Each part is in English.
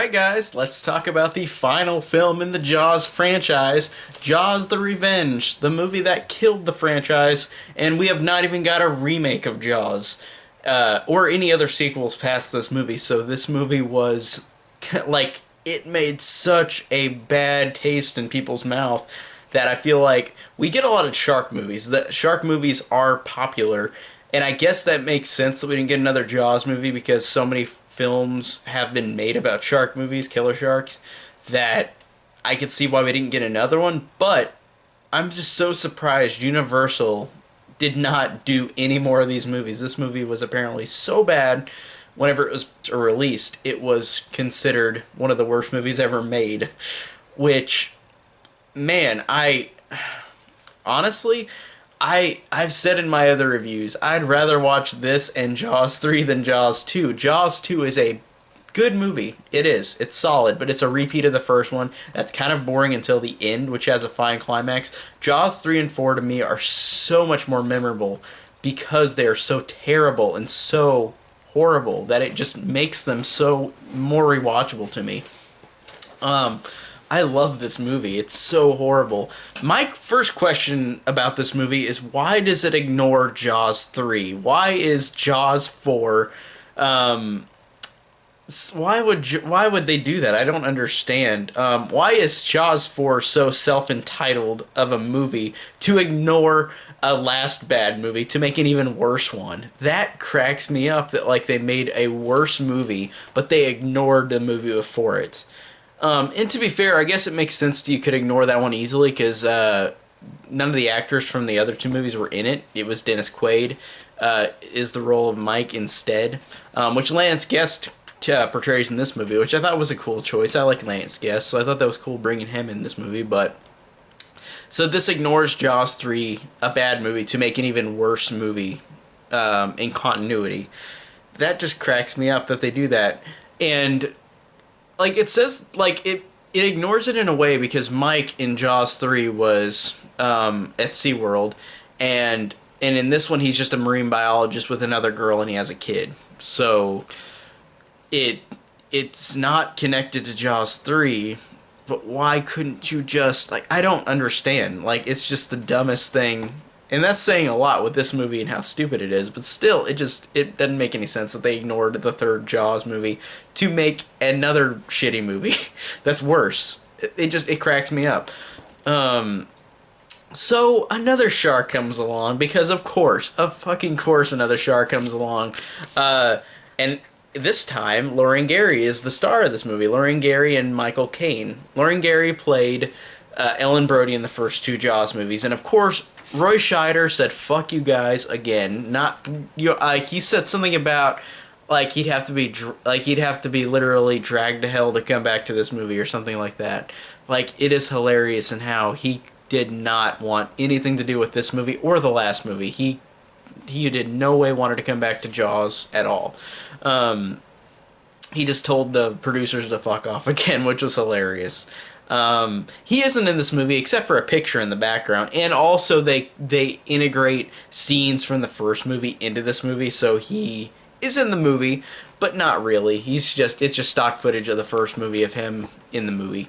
Alright guys, let's talk about the final film in the Jaws franchise, Jaws the Revenge, the movie that killed the franchise, and we have not even got a remake of Jaws, or any other sequels past this movie, so this movie was, like, it made such a bad taste in people's mouth that I feel like we get a lot of shark movies. The shark movies are popular, and I guess that makes sense that we didn't get another Jaws movie because so many films have been made about shark movies, killer sharks, that I could see why we didn't get another one. But I'm just so surprised Universal did not do any more of these movies. This movie was apparently so bad whenever it was released, it was considered one of the worst movies ever made. Which, man, honestly, I've said in my other reviews, I'd rather watch this and Jaws 3 than Jaws 2. Jaws 2 is a good movie. It is. It's solid, but it's a repeat of the first one. That's kind of boring until the end, which has a fine climax. Jaws 3 and 4 to me are so much more memorable because they are so terrible and so horrible that it just makes them so more rewatchable to me. I love this movie. It's so horrible. My first question about this movie is why does it ignore Jaws 3? Why is Jaws 4 why would they do that? I don't understand. Why is Jaws 4 so self-entitled of a movie to ignore a last bad movie to make an even worse one? That cracks me up that like they made a worse movie, but they ignored the movie before it. And to be fair, I guess it makes sense you could ignore that one easily because none of the actors from the other two movies were in it. It was Dennis Quaid is the role of Mike instead, which Lance Guest portrays in this movie, which I thought was a cool choice. I like Lance Guest, so I thought that was cool bringing him in this movie. But so this ignores Jaws 3, a bad movie, to make an even worse movie in continuity. That just cracks me up that they do that. And like it says, like it ignores it in a way because Mike in Jaws 3 was at SeaWorld, and in this one he's just a marine biologist with another girl and he has a kid. So it's not connected to Jaws 3, but why couldn't you just, like, I don't understand. Like, it's just the dumbest thing. And that's saying a lot with this movie and how stupid it is, but still, it doesn't make any sense that they ignored the third Jaws movie to make another shitty movie that's worse. It cracks me up. So another shark comes along, because of fucking course another shark comes along. And this time, Lauren Gary is the star of this movie. Lauren Gary and Michael Caine. Lauren Gary played Ellen Brody in the first two Jaws movies, and of course, Roy Scheider said, "Fuck you guys" again. Not you. He said something about like he'd have to be literally dragged to hell to come back to this movie or something like that. Like, it is hilarious in how he did not want anything to do with this movie or the last movie. He did no way wanted to come back to Jaws at all. He just told the producers to fuck off again, which was hilarious. He isn't in this movie except for a picture in the background, and also they integrate scenes from the first movie into this movie, so he is in the movie, but not really. It's just stock footage of the first movie of him in the movie.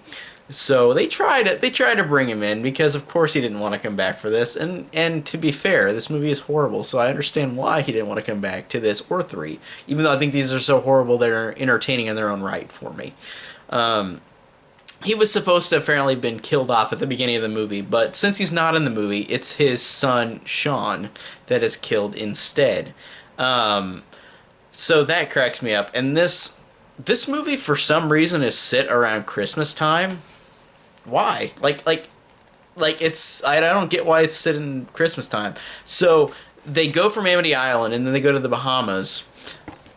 So they tried to bring him in because of course he didn't want to come back for this, and to be fair, this movie is horrible, so I understand why he didn't want to come back to this or 3, even though I think these are so horrible they're entertaining in their own right for me. He was supposed to have apparently been killed off at the beginning of the movie, but since he's not in the movie, it's his son, Sean, that is killed instead. So that cracks me up. And this movie, for some reason, is set around Christmas time. Why? Like it's... I don't get why it's set in Christmas time. So they go from Amity Island, and then they go to the Bahamas,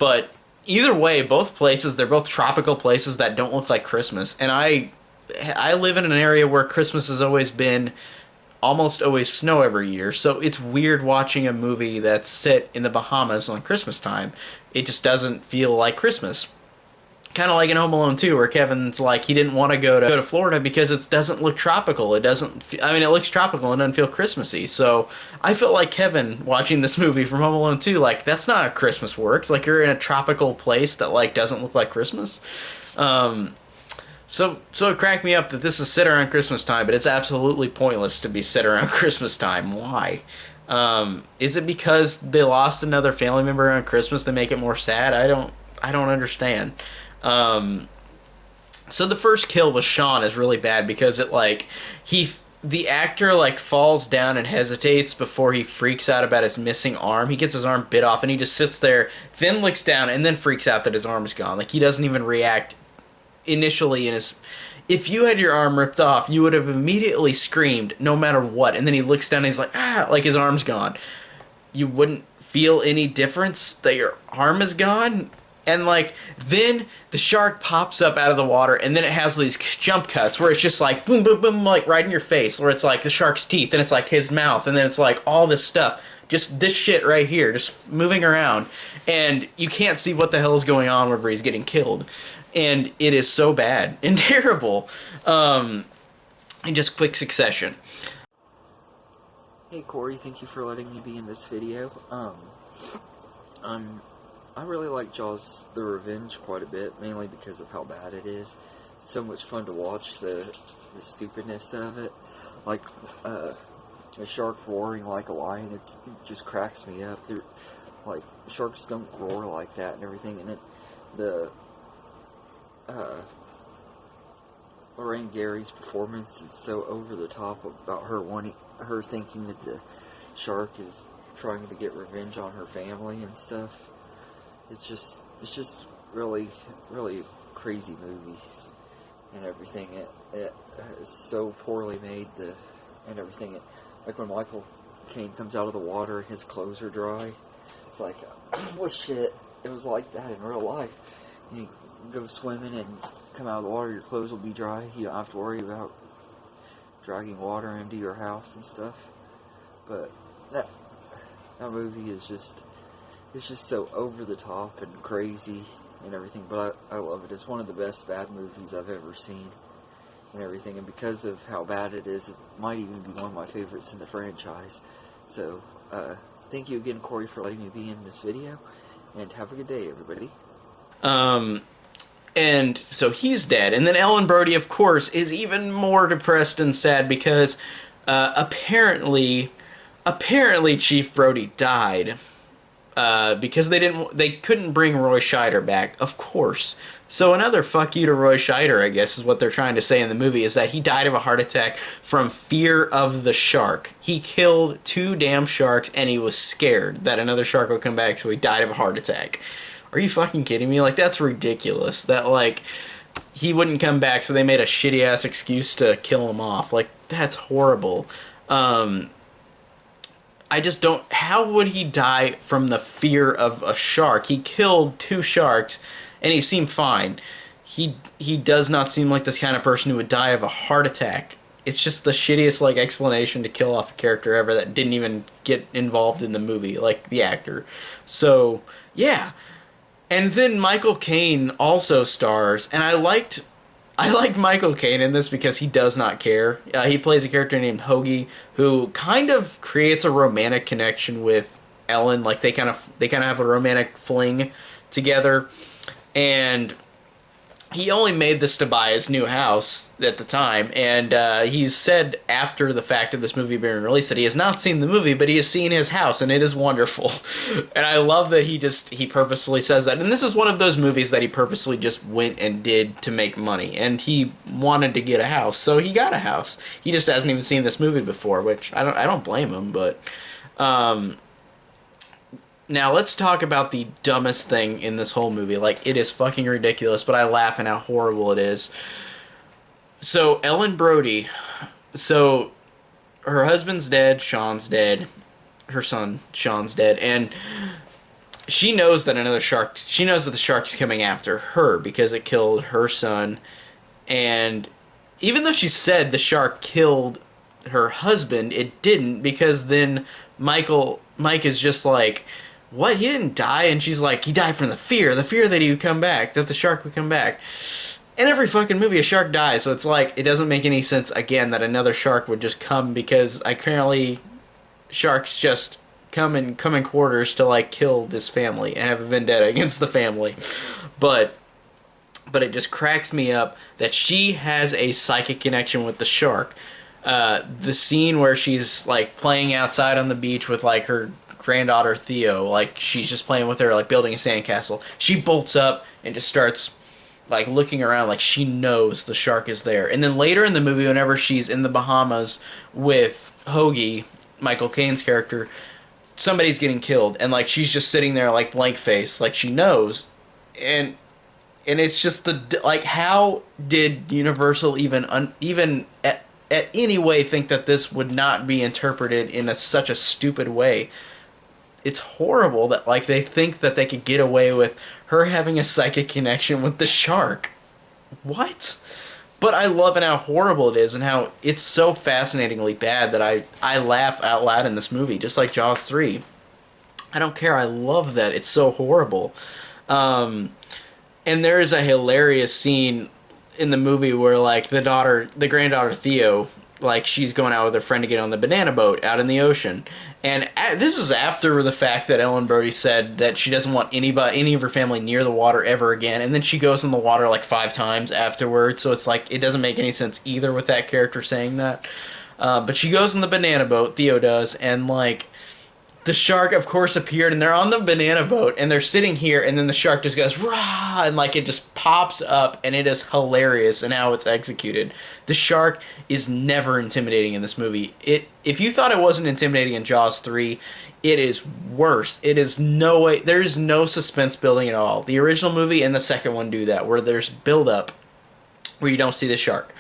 but either way, both places, they're both tropical places that don't look like Christmas. And I live in an area where Christmas has always been almost always snow every year. So it's weird watching a movie that's set in the Bahamas on Christmas time. It just doesn't feel like Christmas. Kind of like in Home Alone 2, where Kevin's like he didn't want to go to Florida because it doesn't look tropical. It doesn't. I mean, it looks tropical and doesn't feel Christmassy. So I felt like Kevin watching this movie from Home Alone 2. Like that's not how Christmas works. Like you're in a tropical place that like doesn't look like Christmas. So it cracked me up that this is set around Christmas time, but it's absolutely pointless to be set around Christmas time. Why? Is it because they lost another family member on Christmas to make it more sad? I don't understand. So the first kill with Sean is really bad because it like the actor like falls down and hesitates before he freaks out about his missing arm. He gets his arm bit off and he just sits there, then looks down and then freaks out that his arm is gone. Like he doesn't even react initially in his. If you had your arm ripped off, you would have immediately screamed no matter what. And then he looks down and he's like, ah, like his arm's gone. You wouldn't feel any difference that your arm is gone? And like then the shark pops up out of the water and then it has these jump cuts where it's just like boom boom boom like right in your face, where it's like the shark's teeth and it's like his mouth and then it's like all this stuff, just this shit right here just moving around and you can't see what the hell is going on whenever he's getting killed, and it is so bad and terrible in just quick succession. Hey Corey, thank you for letting me be in this video. I really like Jaws the Revenge quite a bit, mainly because of how bad it is. It's so much fun to watch the stupidness of it. Like, a shark roaring like a lion, it just cracks me up. Like, sharks don't roar like that and everything, and Lorraine Gary's performance is so over the top about her thinking that the shark is trying to get revenge on her family and stuff. It's just really, really crazy movie and everything. It's so poorly made, and everything. Like when Michael Caine comes out of the water and his clothes are dry, it's like, I wish it was like that in real life. You go swimming and come out of the water, your clothes will be dry. You don't have to worry about dragging water into your house and stuff. But that movie is just. It's just so over the top and crazy and everything, but I love it. It's one of the best bad movies I've ever seen and everything, and because of how bad it is, it might even be one of my favorites in the franchise. So, thank you again, Corey, for letting me be in this video, and have a good day, everybody. And so he's dead, and then Ellen Brody, of course, is even more depressed and sad because, apparently Chief Brody died. Because they couldn't bring Roy Scheider back, of course. So another fuck you to Roy Scheider, I guess, is what they're trying to say in the movie, is that he died of a heart attack from fear of the shark. He killed 2 damn sharks, and he was scared that another shark would come back, so he died of a heart attack. Are you fucking kidding me? Like, that's ridiculous. That, like, he wouldn't come back, so they made a shitty-ass excuse to kill him off. Like, that's horrible. I just don't. How would he die from the fear of a shark? He killed 2 sharks, and he seemed fine. He does not seem like the kind of person who would die of a heart attack. It's just the shittiest like explanation to kill off a character ever that didn't even get involved in the movie, like the actor. So yeah, and then Michael Caine also stars, and I liked Michael Caine in this because he does not care. He plays a character named Hoagie who kind of creates a romantic connection with Ellen. Like they kind of have a romantic fling together, and he only made this to buy his new house at the time, and he's said after the fact of this movie being released that he has not seen the movie, but he has seen his house, and it is wonderful. And I love that he purposefully says that. And this is one of those movies that he purposely just went and did to make money, and he wanted to get a house, so he got a house. He just hasn't even seen this movie before, which I don't blame him, but now, let's talk about the dumbest thing in this whole movie. Like, it is fucking ridiculous, but I laugh at how horrible it is. So, Ellen Brody, so, her husband's dead, Sean's dead, her son, Sean's dead, and she knows that the shark's coming after her because it killed her son, and even though she said the shark killed her husband, it didn't, because then Mike is just like, what, he didn't die? And she's like, he died from the fear that he would come back, that the shark would come back. In every fucking movie, a shark dies, so it's like, it doesn't make any sense, again, that another shark would just come, because apparently sharks just come in quarters to, like, kill this family and have a vendetta against the family. But it just cracks me up that she has a psychic connection with the shark. The scene where she's, like, playing outside on the beach with, like, her granddaughter Theo, like, she's just playing with her, like, building a sandcastle. She bolts up and just starts, like, looking around like she knows the shark is there. And then later in the movie, whenever she's in the Bahamas with Hoagie, Michael Caine's character, somebody's getting killed, and, like, she's just sitting there, like, blank face, like she knows. And it's just the, like, how did Universal even at any way think that this would not be interpreted in such a stupid way? It's horrible that, like, they think that they could get away with her having a psychic connection with the shark. What? But I love how horrible it is, and how it's so fascinatingly bad that I laugh out loud in this movie, just like Jaws 3. I don't care. I love that. It's so horrible. Um, and there is a hilarious scene in the movie where, like, the granddaughter Theo, like, she's going out with her friend to get on the banana boat out in the ocean. And this is after the fact that Ellen Brody said that she doesn't want any of her family near the water ever again. And then she goes in the water like 5 times afterwards. So it's like, it doesn't make any sense either with that character saying that. But she goes in the banana boat, Theo does, and, like, the shark, of course, appeared, and they're on the banana boat, and they're sitting here, and then the shark just goes, rah, and, like, it just pops up, and it is hilarious in how it's executed. The shark is never intimidating in this movie. If you thought it wasn't intimidating in Jaws 3, it is worse. It is no way, there's no suspense building at all. The original movie and the second one do that, where there's build-up, where you don't see the shark.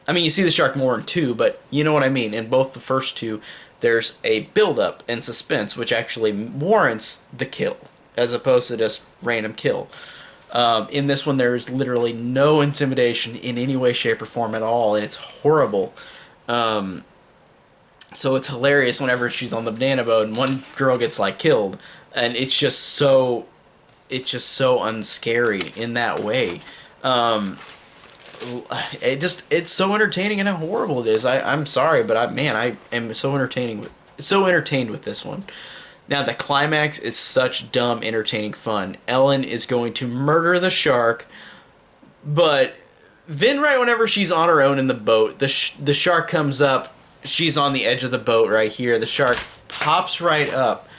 I mean, you see the shark more in 2, but you know what I mean. In both the first 2, there's a build-up and suspense, which actually warrants the kill, as opposed to just random kill. In this one, there is literally no intimidation in any way, shape, or form at all, and it's horrible. So it's hilarious whenever she's on the banana boat and one girl gets, like, killed, and it's just so unscary in that way. It's so entertaining and how horrible it is. I'm sorry, but I am so entertained with this one. Now the climax is such dumb, entertaining fun. Ellen is going to murder the shark, but then right whenever she's on her own in the boat, the shark comes up. She's on the edge of the boat right here. The shark pops right up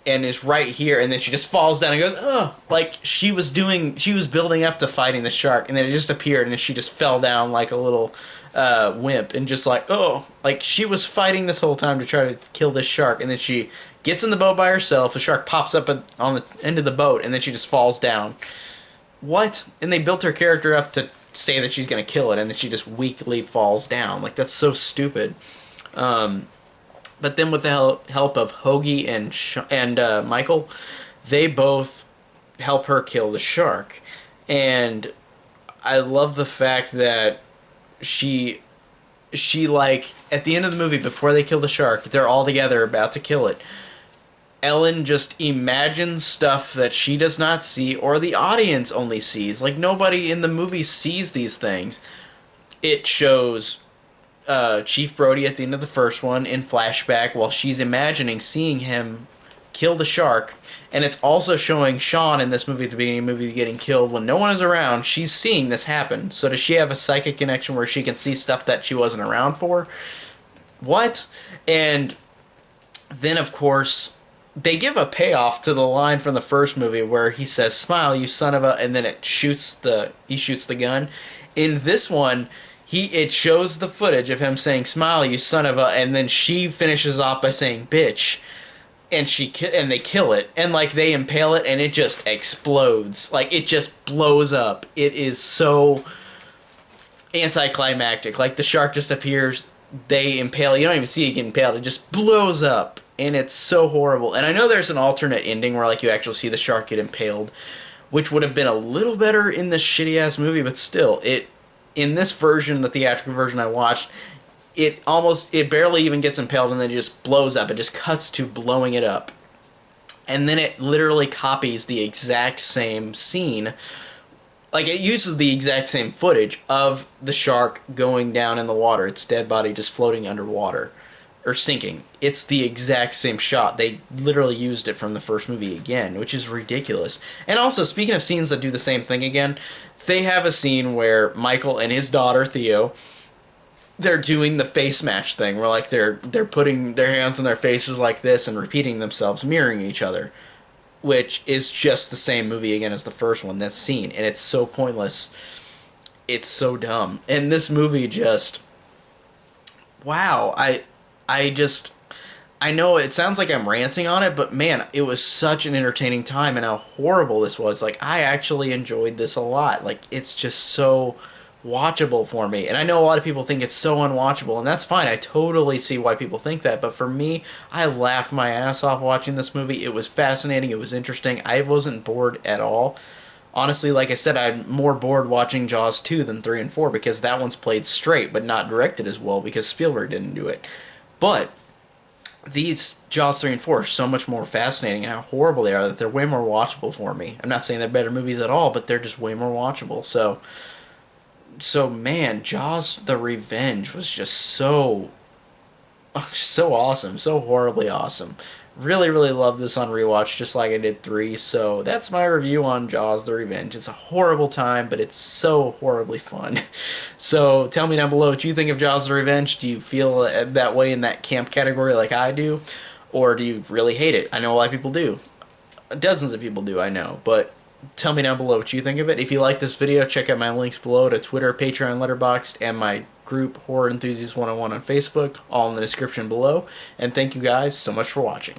and is right here, and then she just falls down and goes, oh, like she was building up to fighting the shark, and then it just appeared, and then she just fell down like a little wimp, and just like, oh, like she was fighting this whole time to try to kill this shark, and then she gets in the boat by herself, the shark pops up on the end of the boat, and then she just falls down. What? And they built her character up to say that she's gonna kill it, and then she just weakly falls down. Like, that's so stupid. But then with the help of Hoagie and Michael, they both help her kill the shark. And I love the fact that she like, at the end of the movie, before they kill the shark, they're all together about to kill it. Ellen just imagines stuff that she does not see, or the audience only sees. Like, nobody in the movie sees these things. It shows Chief Brody at the end of the first one in flashback while she's imagining seeing him kill the shark, and it's also showing Sean in this movie at the beginning of the movie getting killed when no one is around. She's seeing this happen. So does she have a psychic connection where she can see stuff that she wasn't around for? What? And then, of course, they give a payoff to the line from the first movie where he says, "Smile, you son of a," and then he shoots the gun. In this one, it shows the footage of him saying, "Smile, you son of a," and then she finishes off by saying, "Bitch," and they kill it, and, like, they impale it, and it just explodes. Like, it just blows up. It is so anticlimactic. Like, the shark just appears, they impale, you don't even see it get impaled, it just blows up, and it's so horrible. And I know there's an alternate ending where, like, you actually see the shark get impaled, which would have been a little better in this shitty-ass movie, but still, in this version, the theatrical version I watched, it barely even gets impaled, and then it just blows up. It just cuts to blowing it up. and then it literally copies the exact same scene. Like, it uses the exact same footage of the shark going down in the water, its dead body just floating underwater or sinking. It's the exact same shot. They literally used it from the first movie again, which is ridiculous. And also, speaking of scenes that do the same thing again, they have a scene where Michael and his daughter Theo, they're doing the face match thing where like they're putting their hands on their faces like this and repeating themselves, mirroring each other, which is just the same movie again as the first one. That scene, and it's so pointless. It's so dumb. And this movie just, wow. I just, I know it sounds like I'm ranting on it, but man, it was such an entertaining time, and how horrible this was. Like, I actually enjoyed this a lot. Like, it's just so watchable for me. And I know a lot of people think it's so unwatchable, and that's fine. I totally see why people think that. But for me, I laughed my ass off watching this movie. It was fascinating. It was interesting. I wasn't bored at all. Honestly, like I said, I'm more bored watching Jaws 2 than 3 and 4 because that one's played straight but not directed as well because Spielberg didn't do it. But these Jaws 3 and 4 are so much more fascinating, and how horrible they are that they're way more watchable for me. I'm not saying they're better movies at all, but they're just way more watchable. So man, Jaws: The Revenge was just so awesome, so horribly awesome. Really, really love this on rewatch, just like I did 3. So that's my review on Jaws: The Revenge. It's a horrible time, but it's so horribly fun. So tell me down below what you think of Jaws: The Revenge. Do you feel that way in that camp category like I do? Or do you really hate it? I know a lot of people do. Dozens of people do, I know. But tell me down below what you think of it. If you like this video, check out my links below to Twitter, Patreon, Letterboxd, and my group Horror Enthusiasts 101 on Facebook, all in the description below. And thank you guys so much for watching.